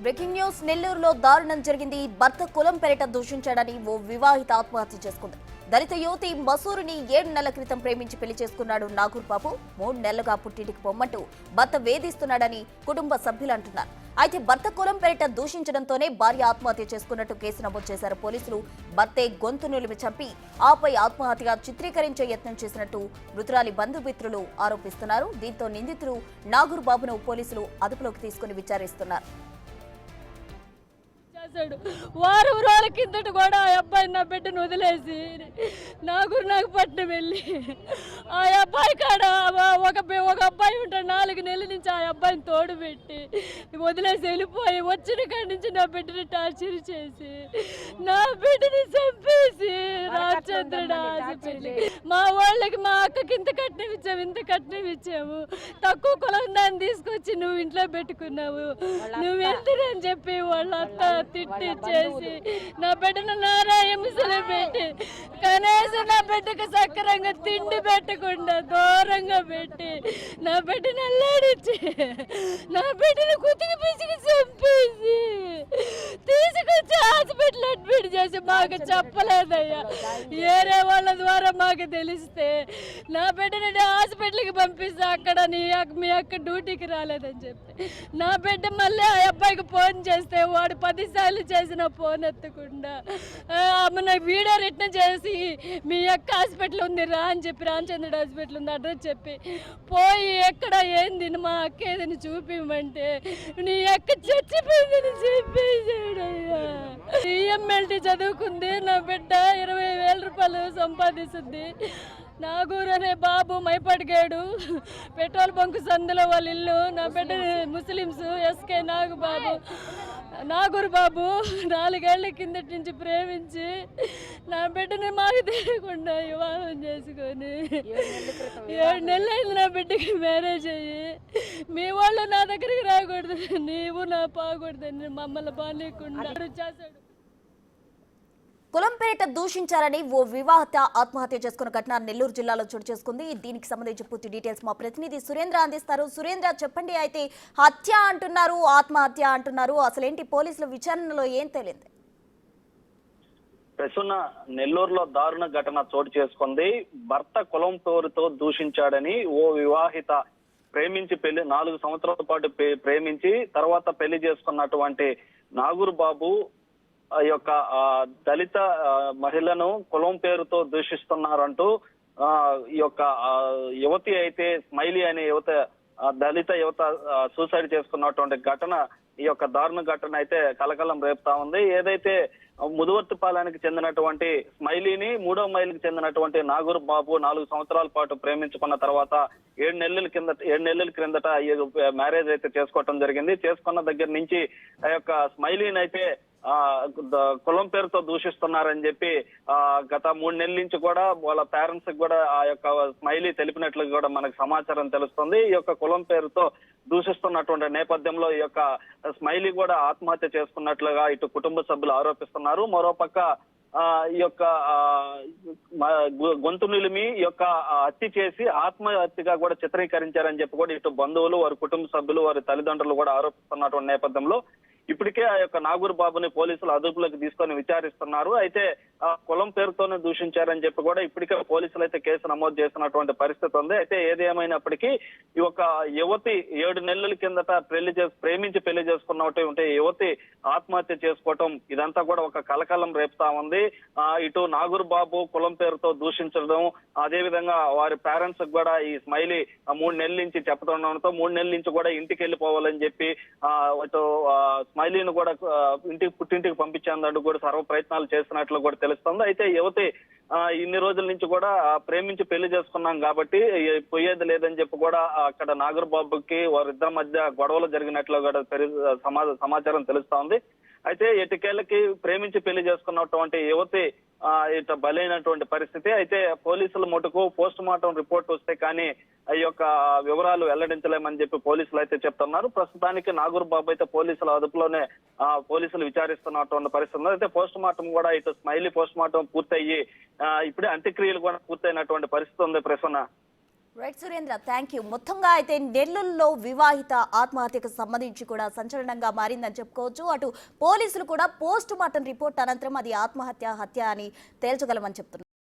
Breaking news నెల్లూరులో దారుణం జరిగింది. భర్త కులం పేరిట దూషించాడని ఓ వివాహిత ఆత్మహత్య చేసుకుంది. దళిత యువతి మసూరుని 7 నెలల క్రితం ప్రేమించి పెళ్లి చేసుకున్నాడు నాగూర్ బాబు. 3 నెలలుగా పుట్టింటికి పొమ్మంటూ భర్త వేధిస్తున్నాడని కుటుంబ సభ్యులు అంటున్నారు. అయితే భర్త కులం పేరిట దూషించడంతోనే భార్య ఆత్మహత్య చేసుకున్నట్టు కేసు నమోదు చేశారు పోలీసులు. భర్తే గొంతు నులిమి చంపి ఆపై ఆత్మహత్యగా చిత్రీకరించే యత్నం చేసినట్టు మృతురాలి బంధుమిత్రులు ఆరోపిస్తున్నారు. దీంతో నిందితుడు నాగూర్ బాబును పోలీసులు అదుపులోకి తీసుకుని విచారిస్తున్నారు. వారం రోజుల కిందట కూడా ఆ అబ్బాయి నా బిడ్డను వదిలేసి నాకు పట్నం వెళ్ళి ఆ అబ్బాయి కాడ ఒక అబ్బాయి ఉంటాడు. 4 నెలల నుంచి ఆ అబ్బాయిని తోడు పెట్టి వదిలేసి వెళ్ళిపోయి వచ్చిన కాడి నుంచి నా బిడ్డని టార్చర్ చేసి నా బిడ్డని చంపేసి రామచంద్రుడు ఆశపెట్టి మా వాళ్ళకి మా అక్కకి ఇంత కట్నం ఇచ్చాము తక్కువ కులం దాన్ని తీసుకొచ్చి నువ్వు ఇంట్లో పెట్టుకున్నావు, నువ్వు వెళ్తురని చెప్పి వాళ్ళ అత్త తిట్టి చేసి నా బిడ్డను నారాయణలో పెట్టి కనీసం నా బిడ్డకు సక్రంగా తిండి పెట్టకుండా దూరంగా పెట్టి నా బిడ్డను అల్లాడించి నా బిడ్డను కుతికి పిసికి చంపేసి తీసుకొచ్చి హాస్పిటల్ అడ్మిట్ చేసి మాకు చెప్పలేదయ్యా. వేరే వాళ్ళ ద్వారా మాకు తెలిస్తే నా బిడ్డని హాస్పిటల్కి పంపిస్తే అక్కడ మీ అక్క డ్యూటీకి రాలేదని చెప్పి నా బిడ్డ మళ్ళీ ఆ అబ్బాయికి ఫోన్ చేస్తే వాడు 10 సార్లు చేసిన ఫోన్ ఎత్తకుండా మన వీడియో రిటర్న్ చేసి మీ అక్క హాస్పిటల్ ఉంది రా అని చెప్పి రామచంద్రుడు హాస్పిటల్ ఉంది అడ్రస్ చెప్పి పోయి ఎక్కడ ఏంది మా అక్క ఏదని చూపిమంటే నీ అక్క చచ్చిపోయిందని చెప్పేసాడయ్యా. ఈఎంఎల్టీ చదువుకుంది నా బిడ్డ 20,000 రూపాయలు సంపాదిస్తుంది. నాగూర్ అనే బాబు మైపడిగాడు పెట్రోల్ బంక్ సందులో వాళ్ళ ఇల్లు. నా బిడ్డ ముస్లిమ్స్ ఎస్కే నాగూర్ బాబు 4 ఏళ్ల కిందటి నుంచి ప్రేమించి నా బిడ్డని మాకు తెలియకుండా వివాహం చేసుకొని 7 నెలలైంది నా బిడ్డకి మ్యారేజ్ అయ్యి. మీ వాళ్ళు నా దగ్గరికి రాకూడదు, నీవు నా పాకూడదని మమ్మల్ని బాగాలేకుండా చేశాడు. కులం పేరిట దూషించారని ఓ వివాహిత ఆత్మహత్య చేసుకున్న ఘటన నెల్లూరు జిల్లాలో చోటు చేసుకుంది. దీనికి సంబంధించి పూర్తి డీటెయిల్స్ మా ప్రతినిధి సురేంద్ర అందిస్తారు. సురేంద్ర, చెప్పండి. అయితే హత్య అంటున్నారు, ఆత్మహత్య అంటున్నారు, అసలేంటి పోలీసుల విచారణలో ఏం తేలింది? ప్రస్తున్న నెల్లూరులో దారుణ ఘటన చోటు చేసుకుంది. భర్త కులం పేరుతో దూషించాడని ఓ వివాహిత ప్రేమించి 4 సంవత్సరాల పాటు ప్రేమించి తర్వాత పెళ్లి చేసుకున్నటువంటి నాగూర్ బాబు ఈ యొక్క దళిత మహిళను కులం పేరుతో దూషిస్తున్నారంటూ ఈ యొక్క యువతి అయితే స్మైలీ అనే దళిత యువత సూసైడ్ చేసుకున్నటువంటి ఘటన, ఈ యొక్క దారుణ ఘటన అయితే కలకలం రేపుతా ఉంది. ఏదైతే ముదువర్తిపాలెనికి చెందినటువంటి స్మైలీని 3వ మైలుకి చెందినటువంటి నాగూర్ బాబు 4 సంవత్సరాల పాటు ప్రేమించుకున్న తర్వాత 7 నెలల క్రిందట మ్యారేజ్ అయితే చేసుకోవటం జరిగింది. చేసుకున్న దగ్గర నుంచి ఆ యొక్క స్మైలీని అయితే కులం పేరుతో దూషిస్తున్నారని చెప్పి గత 3 నెలల నుంచి కూడా వాళ్ళ పేరెంట్స్ కి కూడా ఆ యొక్క స్మైలీ తెలిపినట్లు కూడా మనకు సమాచారం తెలుస్తుంది. ఈ యొక్క కులం పేరుతో దూషిస్తున్నటువంటి నేపథ్యంలో ఈ యొక్క స్మైలీ కూడా ఆత్మహత్య చేసుకున్నట్లుగా ఇటు కుటుంబ సభ్యులు ఆరోపిస్తున్నారు. మరోపక్క ఈ యొక్క గొంతు నిలిమి ఈ యొక్క హత్య చేసి ఆత్మహత్యగా కూడా చిత్రీకరించారని చెప్పి కూడా ఇటు బంధువులు, వారి కుటుంబ సభ్యులు, వారి తల్లిదండ్రులు కూడా ఆరోపిస్తున్నటువంటి నేపథ్యంలో ఇప్పటికే ఆ యొక్క నాగూర్ బాబుని పోలీసులు అదుపులోకి తీసుకొని విచారిస్తున్నారు. అయితే కులం పేరుతోనే దూషించారని చెప్పి కూడా ఇప్పటికే పోలీసులు అయితే కేసు నమోదు చేసినటువంటి పరిస్థితి ఉంది. అయితే ఏది ఏమైనప్పటికీ ఈ యొక్క యువతి 7 నెలల కిందట ప్రేమించి పెళ్లి చేసుకున్నట్టు యువతి ఆత్మహత్య చేసుకోవటం ఇదంతా కూడా ఒక కలకలం రేపుతా ఉంది. ఇటు నాగూర్ బాబు కులం పేరుతో దూషించడం, అదే విధంగా వారి పేరెంట్స్ కూడా ఈ స్మైలీ 3 నెలల నుంచి చెప్పడంతో 3 నెలల నుంచి కూడా ఇంటికి వెళ్ళిపోవాలని చెప్పి ఇటు స్మైలీని కూడా పుట్టింటికి పంపించేందుకు కూడా సర్వ ప్రయత్నాలు చేస్తున్నట్లు కూడా తెలుస్తుంది. అయితే యువతి ఇన్ని రోజుల నుంచి కూడా ప్రేమించి పెళ్లి చేసుకున్నాం కాబట్టి పోయేది లేదని చెప్పి కూడా అక్కడ నాగూర్ బాబుకి వారిద్దరి మధ్య గొడవలు జరిగినట్లు కూడా సమాచారం తెలుస్తా ఉంది. అయితే ఎటికేళ్లకి ప్రేమించి పెళ్లి చేసుకున్నటువంటి యువతి ఇట బలైనటువంటి పరిస్థితి. అయితే పోలీసుల మటుకు పోస్ట్ మార్టం రిపోర్ట్ వస్తే కానీ ఈ యొక్క వివరాలు వెల్లడించలేమని చెప్పి పోలీసులు అయితే చెప్తున్నారు. ప్రస్తుతానికి నాగూర్ బాబు అయితే పోలీసుల అదుపులోనే పోలీసులు విచారిస్తున్నటువంటి పరిస్థితి. అయితే పోస్ట్ మార్టం కూడా ఇటు స్మైలీ పోస్ట్ మార్టం పూర్తయ్యి ఇప్పుడే అంత్యక్రియలు కూడా పూర్తయినటువంటి పరిస్థితి ఉంది. Prasanna right Surendra, thank you. మొత్తంగా అయితే నెల్లూరులో వివాహిత ఆత్మహత్యకు సంబంధించి కూడా సంచలనంగా మారిందని చెప్పుకోవచ్చు. అటు పోలీసులు కూడా పోస్ట్ మార్టం రిపోర్ట్ అనంతరం అది ఆత్మహత్య హత్య అని తేల్చగలమని చెప్తున్నారు.